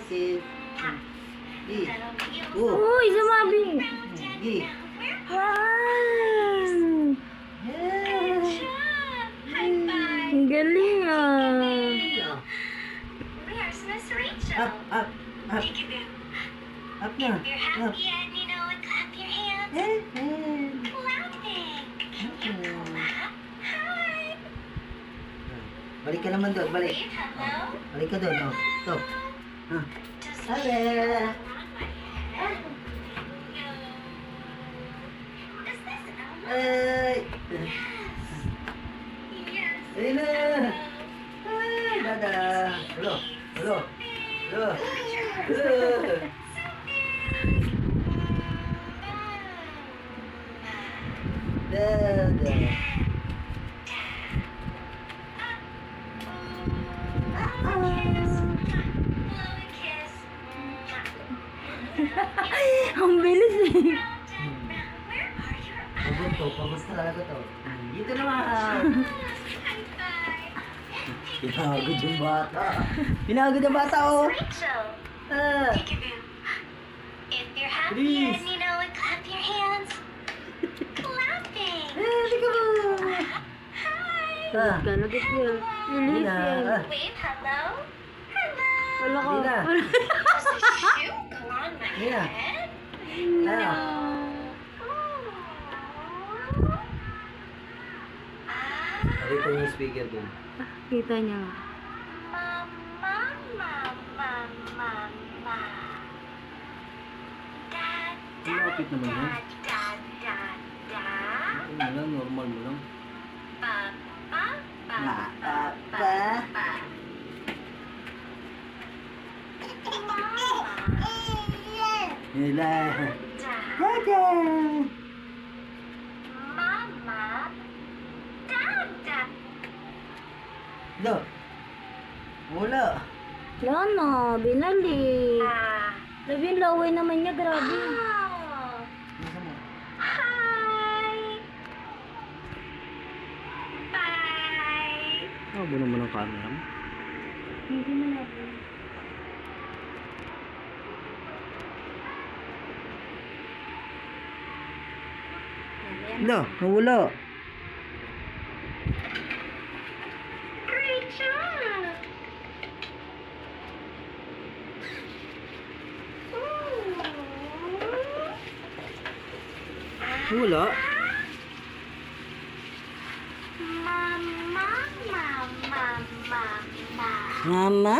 kiss. Gi. Uy, sumabi. Gi. Wow. Ang galing ah. Up, up, up. Up na. Up. Balik ka naman doon, balik. Balik ka doon, oh. Ito. Hello. Ay. Ayun na. Ay, dada. Hello. Hello. Hello. Hello. Dada. Ang bilis eh. Pagod talaga to. Dito naman. Pinagod yung bata. Pinagod yung bata, oh. Ah. Please. Hindi ka mo. Ah. Galagit yun. Lilis Nina. yan. Ah. Wala ko. Nina. Nina. Ah. Nakita niyo yung speaker dun. Kita niya. Lapit naman yan. Ano lang, normal mo lang. Nila. Dada. Lo. Wala. Wala na, binali. Labi yung laway naman niya, grabe. Nasa mo? Buno mo ng camera mo. Hindi mo na po. Lo, nawala. Wala. Mama.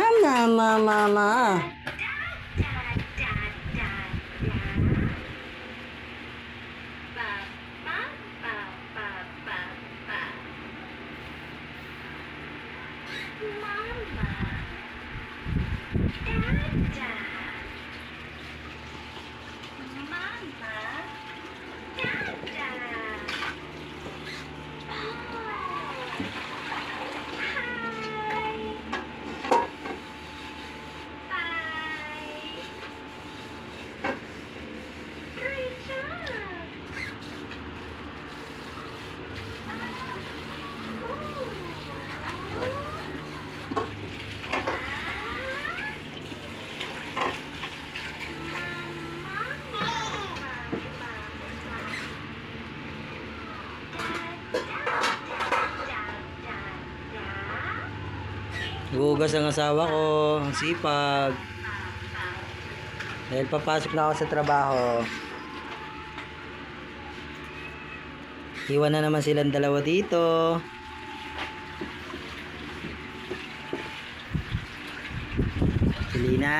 Gugas ang asawa ko, ang sipag. Dahil papasok na ako sa trabaho. Iwan na naman silang dalawa dito. Selena.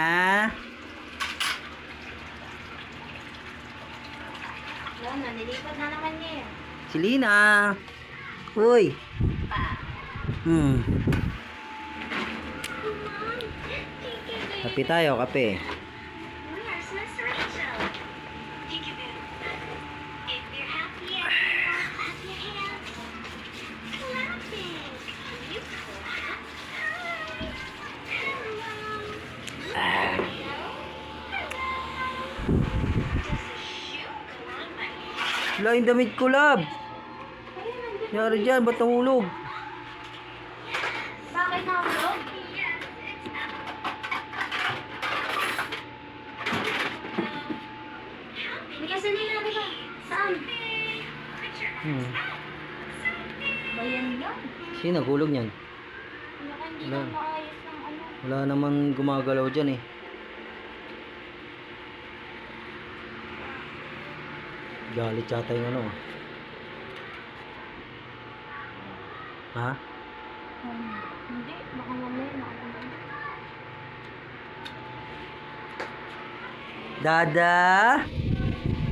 Wala na, nilipat na naman niya yan. Selena. Uy. Kape tayo, kape. Wala yung damit ko, lab. Yari dyan, ba't nahulog? Bakit nahulog? Bayan yan. Sino nagulog niyan? Baka hindi Wala. na maayos ng ano. Wala naman gumagalaw dyan eh. Galit yata yung ano. Ha? Hindi, baka mamaya na ako na. Dada?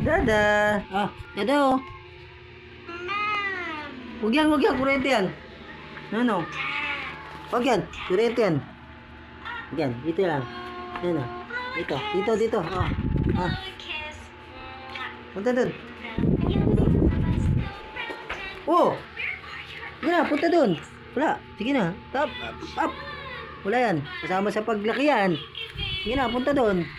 Dada? Ah, dada oh. Huwag yan, kurente yan. Ano? Huwag yan, kurente yan. Huwag yan, dito lang. Ano? Dito. Ah. Ah. Punta dun. Oh! Sige na, punta dun. Wala, sige na. Up. Wala yan, kasama sa paglaki yan. Sige na, punta dun.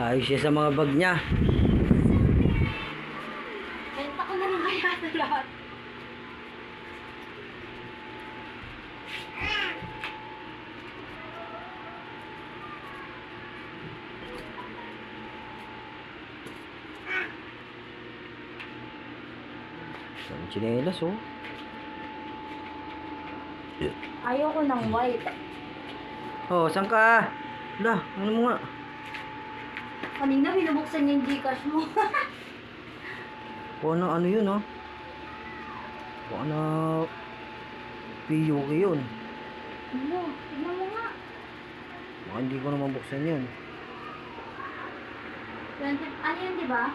Ayos siya sa mga bag niya. Benta ko na lang kaya sa lahat. Ang tsinelas oh. Ayoko ng white. Oh, saan ka? Wala, ano mo nga? Kanina binubuksan niya yung Gcash mo. Kung ano yun oh. Kung ano PUK yun. Ano? Tignan mo nga. Baka hindi ko na mabuksan yun. 20, ano yun, di ba?